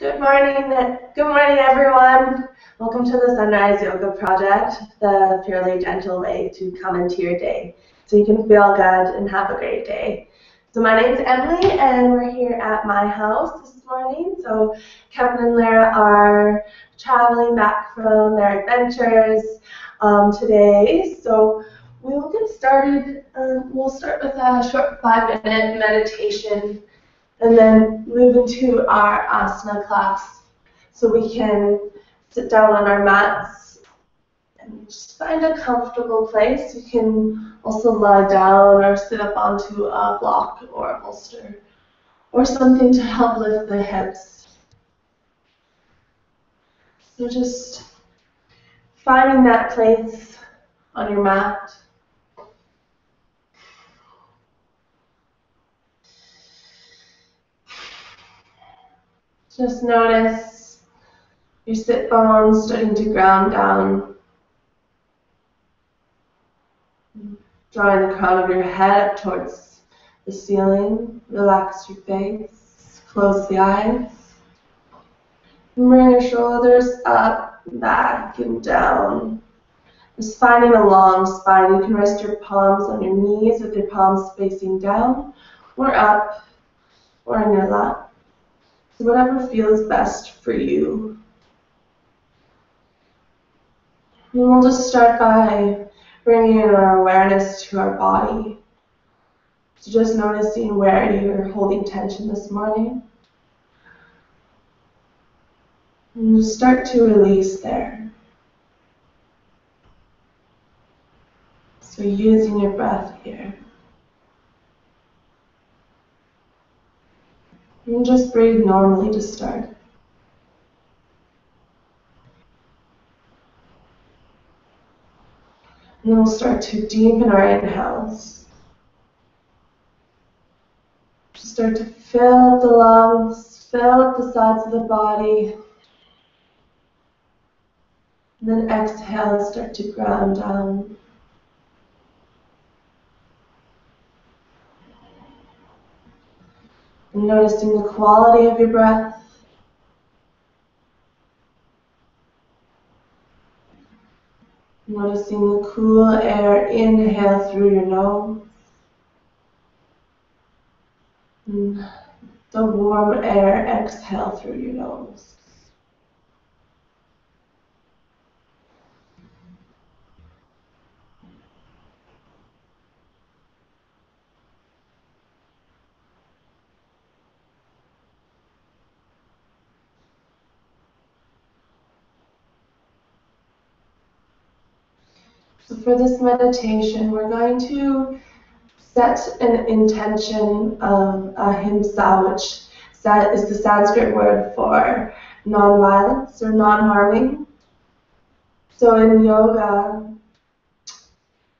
Good morning, everyone. Welcome to the Sunrise Yoga Project, the purely gentle way to come into your day so you can feel good and have a great day. So my name's Emily, and we're here at my house this morning. So Kevin and Lara are traveling back from their adventures today. So we will get started. We'll start with a short 5-minute meditation and then move into our asana class. So we can sit down on our mats and just find a comfortable place. You can also lie down or sit up onto a block or a bolster or something to help lift the hips. So just finding that place on your mat. Just notice your sit bones starting to ground down. Drawing the crown of your head up towards the ceiling. Relax your face. Close the eyes. And bring your shoulders up, back, and down. Just finding a long spine. You can rest your palms on your knees with your palms facing down, or up, or on your lap. So whatever feels best for you. And we'll just start by bringing in our awareness to our body. So just noticing where you're holding tension this morning. And just start to release there. So using your breath here. And just breathe normally to start. And then we'll start to deepen our inhales. Just start to fill up the lungs, fill up the sides of the body. And then exhale, start to ground down. And noticing the quality of your breath. Noticing the cool air inhale through your nose. And the warm air exhale through your nose. So for this meditation, we're going to set an intention of Ahimsa, which is the Sanskrit word for non-violence or non-harming. So in yoga,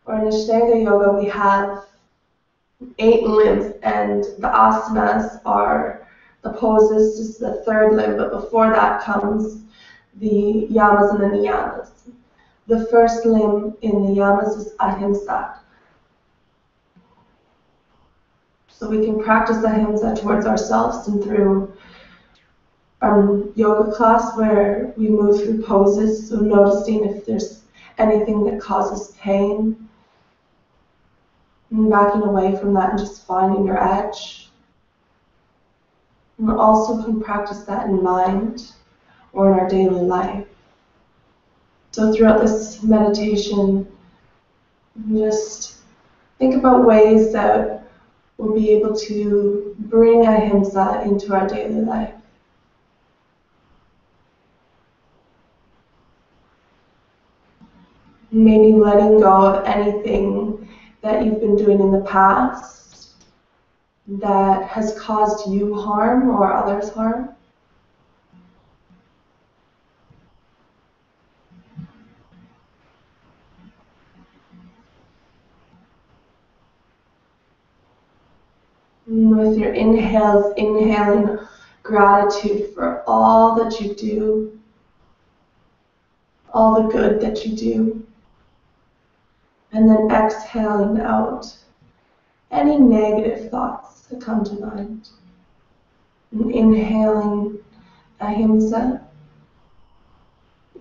or in Ashtanga yoga, we have 8 limbs, and the asanas are the poses, just the third limb, but before that comes the yamas and the niyamas. The first limb in the yamas is Ahimsa. So we can practice Ahimsa towards ourselves and through our yoga class where we move through poses, so noticing if there's anything that causes pain, and backing away from that and just finding your edge. And we also can practice that in mind or in our daily life. So throughout this meditation, just think about ways that we'll be able to bring Ahimsa into our daily life. Maybe letting go of anything that you've been doing in the past that has caused you harm or others harm. And with your inhales, inhaling gratitude for all that you do, all the good that you do. And then exhaling out any negative thoughts that come to mind. And inhaling Ahimsa,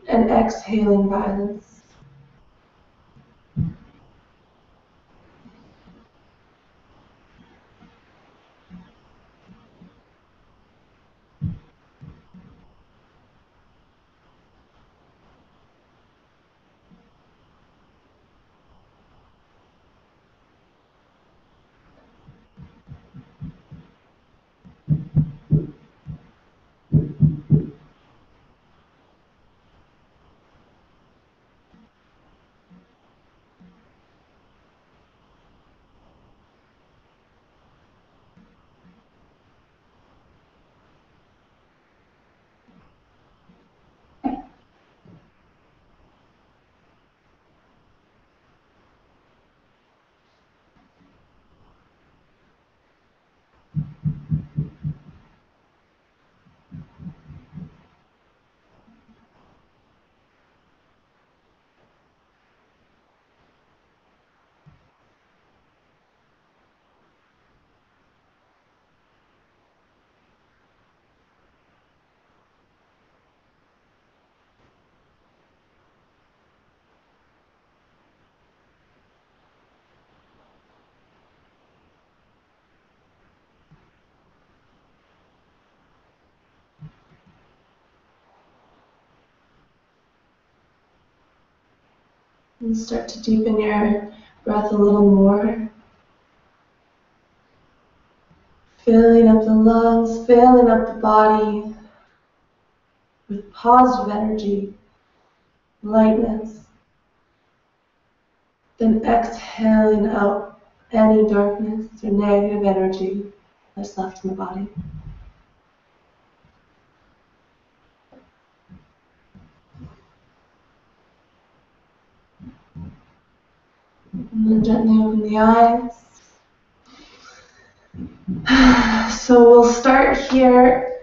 and exhaling violence. And start to deepen your breath a little more. Filling up the lungs, filling up the body with positive energy, lightness. Then exhaling out any darkness or negative energy that's left in the body. And then gently open the eyes. So we'll start here.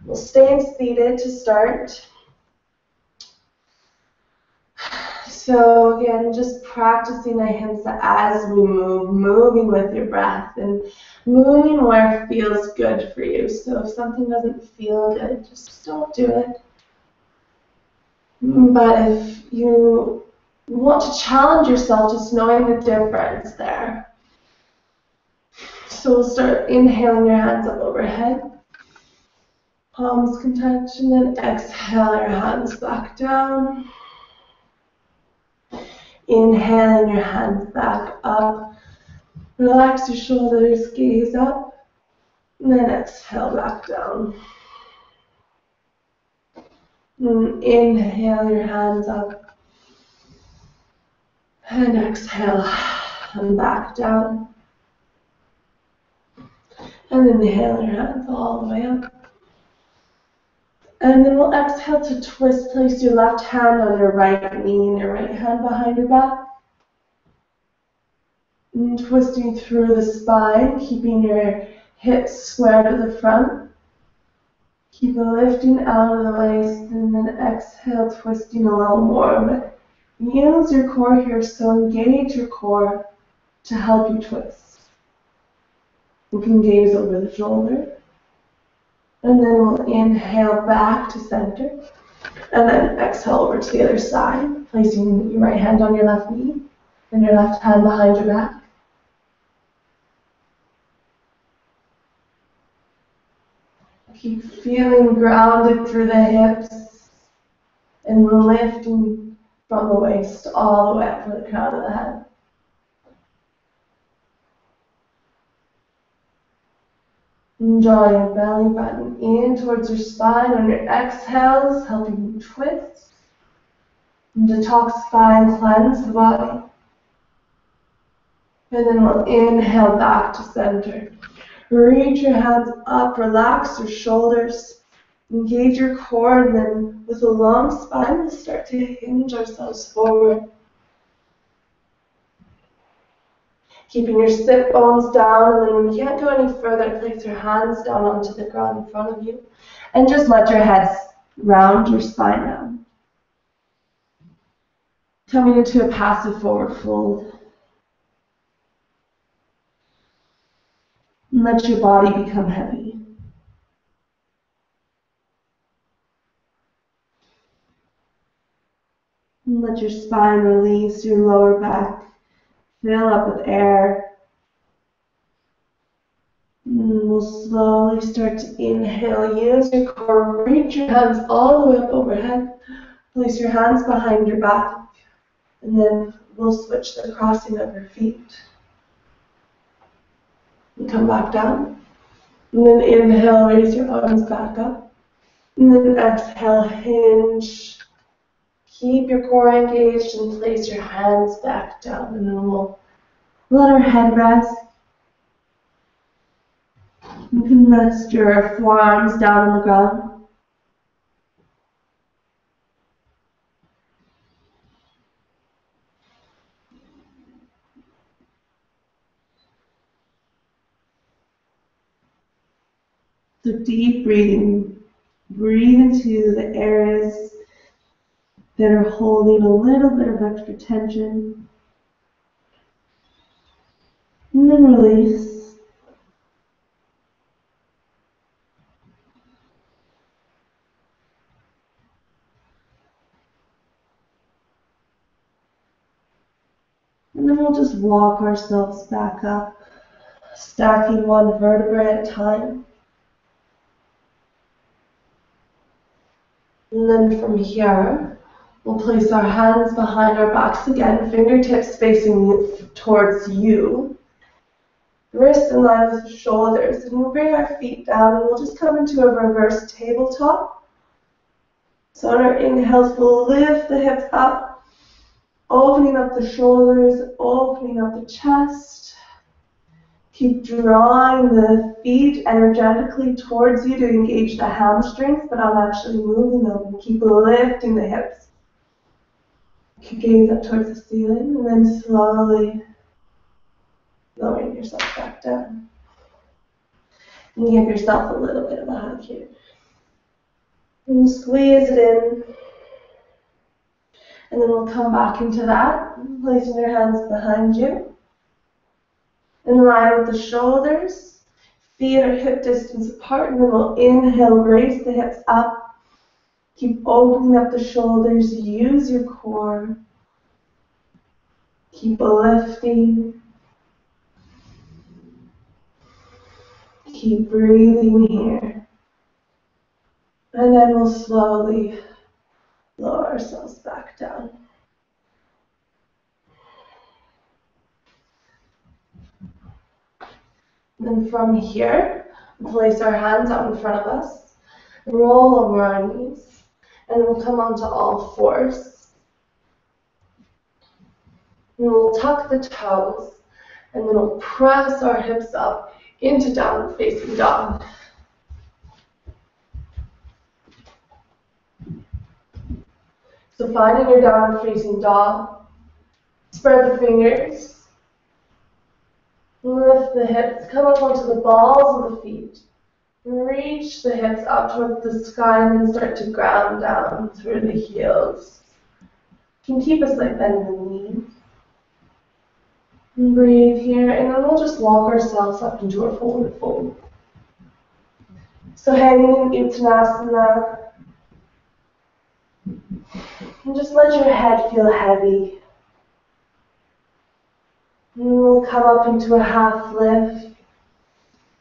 We'll stay seated to start. So again, just practicing Ahimsa as we move, moving with your breath and moving where it feels good for you. So if something doesn't feel good, just don't do it. But if you want to challenge yourself, just knowing the difference there. So we'll start inhaling your hands up overhead. Palms can touch, and then exhale your hands back down. Inhaling your hands back up. Relax your shoulders, gaze up, and then exhale back down. And inhale your hands up, and exhale, and back down. And inhale your hands all the way up. And then we'll exhale to twist. Place your left hand on your right knee and your right hand behind your back. And twisting through the spine, keeping your hips square to the front. Keep lifting out of the waist, and then exhale, twisting a little more. But use your core here, so engage your core to help you twist. You can gaze over the shoulder. And then we'll inhale back to center. And then exhale over to the other side, placing your right hand on your left knee and your left hand behind your back. Keep feeling grounded through the hips and lifting from the waist all the way up to the crown of the head. And draw your belly button in towards your spine on your exhales, helping you twist and detoxify and cleanse the body. And then we'll inhale back to center. Reach your hands up, relax your shoulders, engage your core, and then with a long spine, we'll start to hinge ourselves forward. Keeping your sit bones down, and then when you can't go any further, place your hands down onto the ground in front of you, and just let your head round your spine down. Coming into a passive forward fold. And let your body become heavy. And let your spine release, your lower back fill up with air. And we'll slowly start to inhale. Use your core. Reach your hands all the way up overhead. Place your hands behind your back. And then we'll switch the crossing of your feet. And come back down. And then inhale, raise your arms back up. And then exhale, hinge. Keep your core engaged and place your hands back down. And then we'll let our head rest. You can rest your forearms down on the ground. So deep breathing. Breathe into the areas that are holding a little bit of extra tension. And then release. And then we'll just walk ourselves back up, stacking one vertebra at a time. And then from here, we'll place our hands behind our backs again, fingertips facing towards you. Wrists in line with shoulders. And we'll bring our feet down and we'll just come into a reverse tabletop. So on our inhales, we'll lift the hips up, opening up the shoulders, opening up the chest. Keep drawing the feet energetically towards you to engage the hamstrings, but I'm actually moving them. Keep lifting the hips. Keep gaze up towards the ceiling, and then slowly lowering yourself back down. And give yourself a little bit of a hug here. And squeeze it in. And then we'll come back into that, placing your hands behind you. In line with the shoulders, feet are hip distance apart, and then we'll inhale, raise the hips up. Keep opening up the shoulders, use your core. Keep lifting. Keep breathing here. And then we'll slowly lower ourselves back down. Then from here, we'll place our hands out in front of us, roll over our knees, and we'll come onto all fours. And we'll tuck the toes, and then we'll press our hips up into downward facing dog. So finding your downward facing dog, spread the fingers. Lift the hips, come up onto the balls of the feet. Reach the hips up towards the sky and then start to ground down through the heels. You can keep a slight bend in the knees. And breathe here, and then we'll just walk ourselves up into our forward fold. So hanging in Uttanasana, and just let your head feel heavy. And we'll come up into a half lift.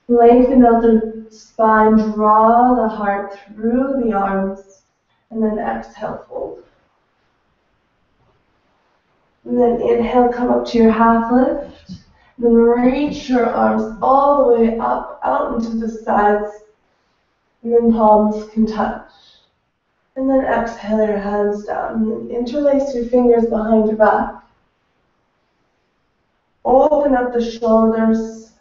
Lengthen out the spine, draw the heart through the arms, and then exhale, fold. And then inhale, come up to your half lift. And then reach your arms all the way up, out into the sides. And then palms can touch. And then exhale your hands down. And then interlace your fingers behind your back. Open up the shoulders,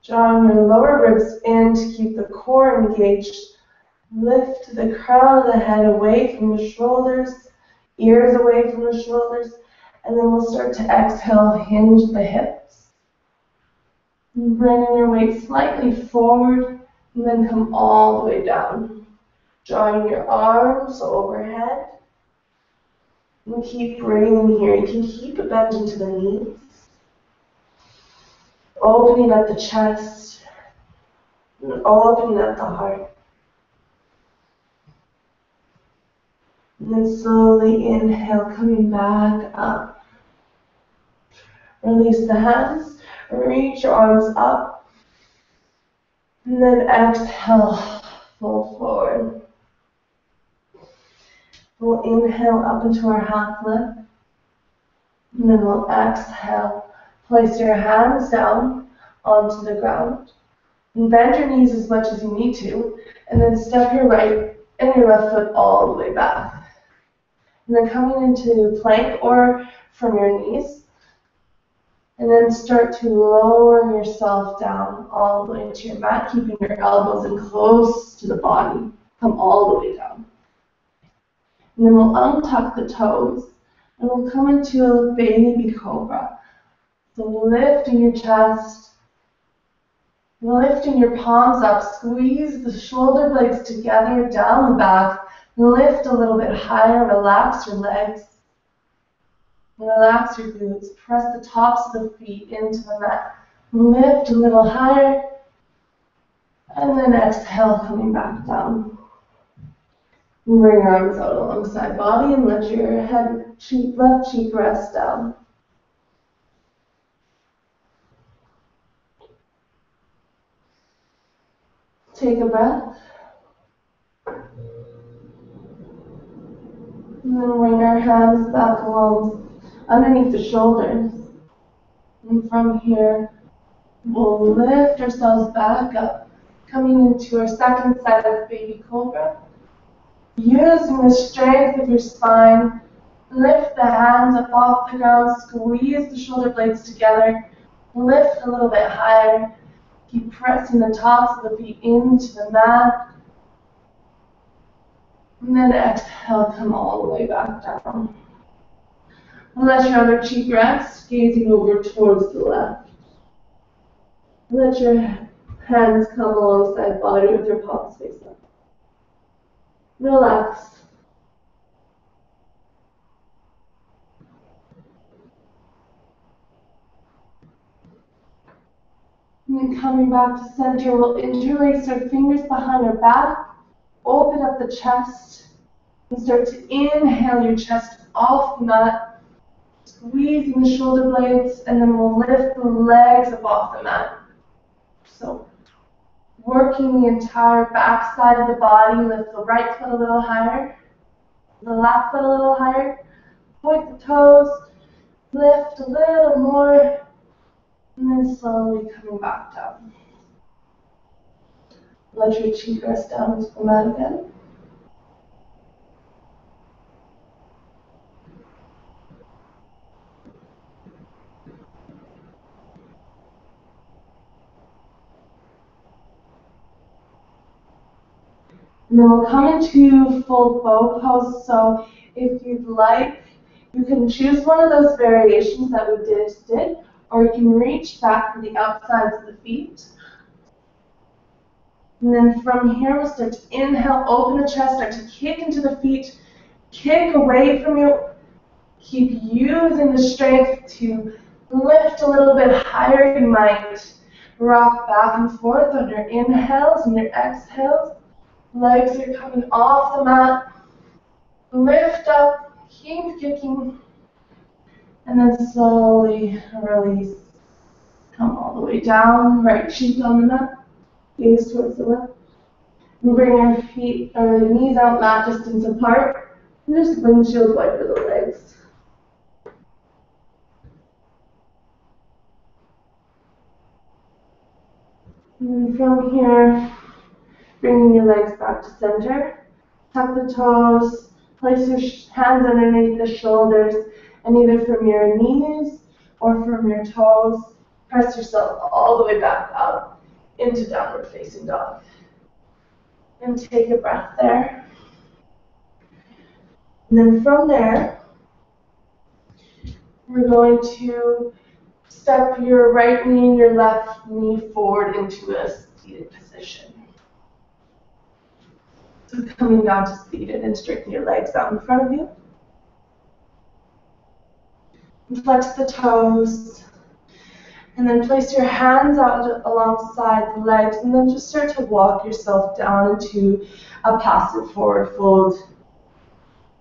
drawing your lower ribs in to keep the core engaged. Lift the crown of the head away from the shoulders, ears away from the shoulders, and then we'll start to exhale, hinge the hips. And bringing your weight slightly forward, and then come all the way down. Drawing your arms overhead. And keep breathing here. You can keep a bend into the knees. Opening up the chest, and opening up the heart. And then slowly inhale, coming back up. Release the hands, reach your arms up. And then exhale, fold forward. We'll inhale up into our half lift. And then we'll exhale. Place your hands down onto the ground. And bend your knees as much as you need to. And then step your right and your left foot all the way back. And then coming into plank or from your knees. And then start to lower yourself down all the way into your mat, keeping your elbows in close to the body. Come all the way down. And then we'll untuck the toes. And we'll come into a baby cobra. So lifting your chest, lifting your palms up, squeeze the shoulder blades together down the back, lift a little bit higher, relax your legs, relax your glutes, press the tops of the feet into the mat, lift a little higher, and then exhale, coming back down. Bring your arms out alongside body and let your head, left cheek rest down. Take a breath. And then bring our hands back along underneath the shoulders. And from here, we'll lift ourselves back up, coming into our second set of baby cobra. Using the strength of your spine, lift the hands up off the ground, squeeze the shoulder blades together, lift a little bit higher, keep pressing the tops of the feet into the mat, and then exhale, come all the way back down. And let your other cheek rest, gazing over towards the left. Let your hands come alongside body with your palms face up. Relax. And then coming back to center, we'll interlace our fingers behind our back, open up the chest, and start to inhale your chest off the mat, squeezing the shoulder blades, and then we'll lift the legs up off the mat. So, working the entire back side of the body, lift the right foot a little higher, the left foot a little higher, point the toes, lift a little more, and then slowly coming back down. Let your cheek rest down into the mat again. And then we'll come into full bow pose. So if you'd like, you can choose one of those variations that we just did, or you can reach back to the outsides of the feet. And then from here, we'll start to inhale, open the chest, start to kick into the feet, kick away from you. Keep using the strength to lift a little bit higher. You might rock back and forth on your inhales and your exhales. Legs are coming off the mat. Lift up, keep kicking, and then slowly release. Come all the way down, right cheek on the mat, gaze towards the left. And bring your feet or knees out mat distance apart, and just windshield wiper the legs. And from here, bringing your legs back to center, tuck the toes, place your hands underneath the shoulders, and either from your knees or from your toes, press yourself all the way back up into downward facing dog. And take a breath there. And then from there, we're going to step your right knee and your left knee forward into a seated position. So coming down to seated and straighten your legs out in front of you. And flex the toes. And then place your hands out alongside the legs, and then just start to walk yourself down into a passive forward fold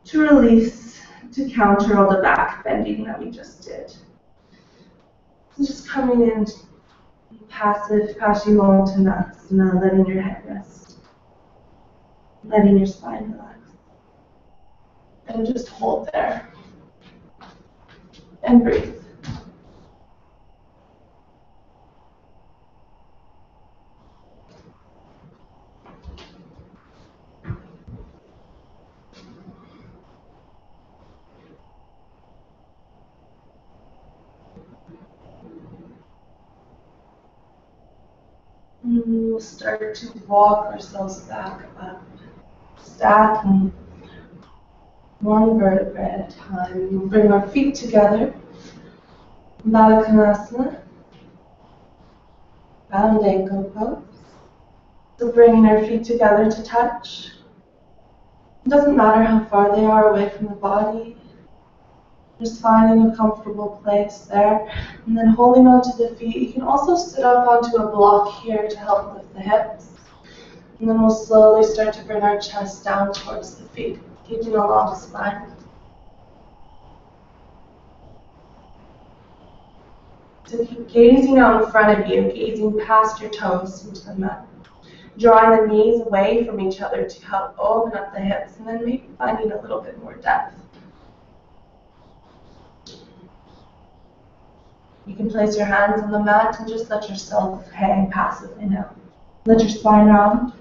to release, to counter all the back bending that we just did. So just coming in passive Paschimottanasana, letting your head rest, letting your spine relax. And just hold there. And breathe. And we'll start to walk ourselves back up, stacking one vertebra at a time. We'll bring our feet together, Baddha Konasana, round ankle pose. So bringing our feet together to touch. It doesn't matter how far they are away from the body. Just finding a comfortable place there. And then holding onto the feet. You can also sit up onto a block here to help lift the hips. And then we'll slowly start to bring our chest down towards the feet, keeping a long spine. So keep gazing out in front of you, gazing past your toes into the mat. Drawing the knees away from each other to help open up the hips, and then maybe finding a little bit more depth. You can place your hands on the mat and just let yourself hang passively now. Let your spine round.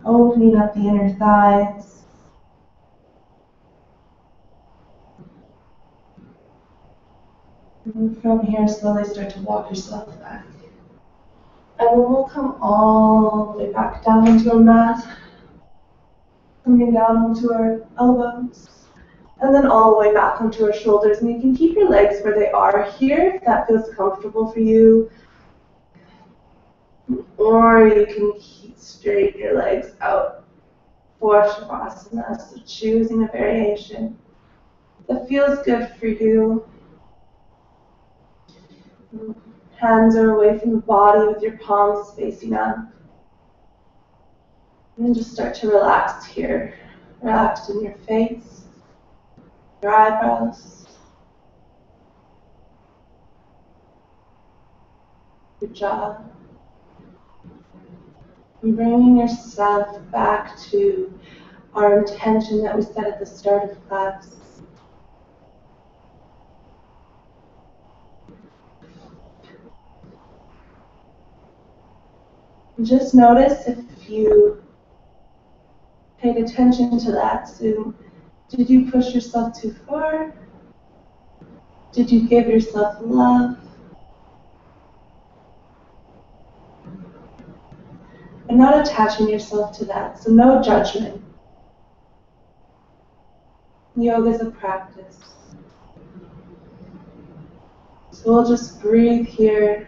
Opening up the inner thighs. And from here, slowly start to walk yourself back. And then we'll come all the way back down into a mat. Coming down onto our elbows. And then all the way back onto our shoulders. And you can keep your legs where they are here if that feels comfortable for you. Or you can straighten your legs out for Shavasana. So choosing a variation that feels good for you. Hands are away from the body with your palms facing up. And then just start to relax here. Relax in your face, your eyebrows, your jaw. And bringing yourself back to our intention that we set at the start of class. Just notice if you paid attention to that. So, did you push yourself too far? Did you give yourself love? And not attaching yourself to that. So no judgment. Yoga is a practice. So we'll just breathe here.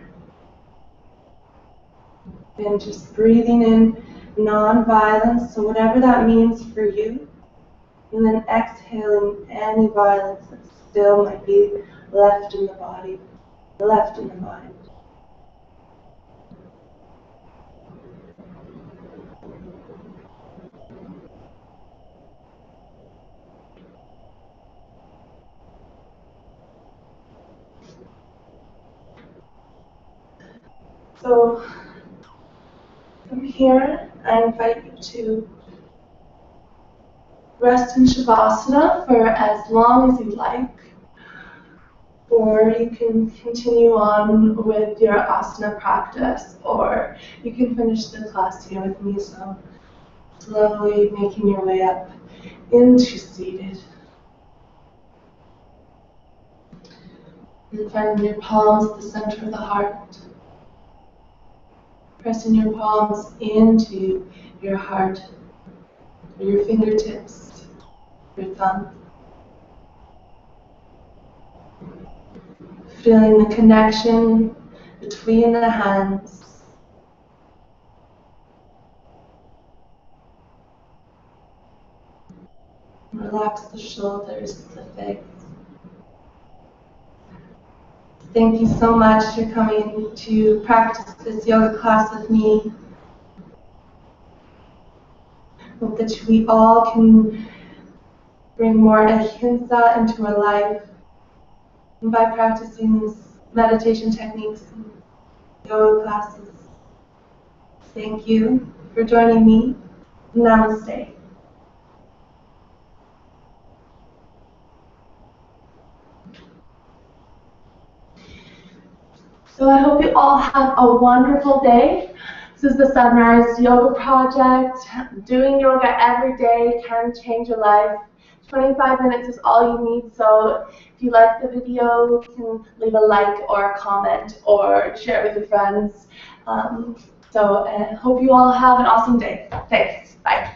And just breathing in non-violence, so whatever that means for you. And then exhaling any violence that still might be left in the body, left in the mind. So from here, I invite you to rest in Shavasana for as long as you like, or you can continue on with your asana practice, or you can finish the class here with me, so slowly making your way up into seated. And finding your palms at the center of the heart. Pressing your palms into your heart, or your fingertips, your thumb. Feeling the connection between the hands. Relax the shoulders, the face. Thank you so much for coming to practice this yoga class with me. Hope that we all can bring more Ahimsa into our life by practicing these meditation techniques and yoga classes. Thank you for joining me. Namaste. So I hope you all have a wonderful day. This is the Sunrise Yoga Project. Doing yoga every day can change your life. 25 minutes is all you need, so if you like the video, you can leave a like or a comment or share it with your friends. So I hope you all have an awesome day. Thanks. Bye.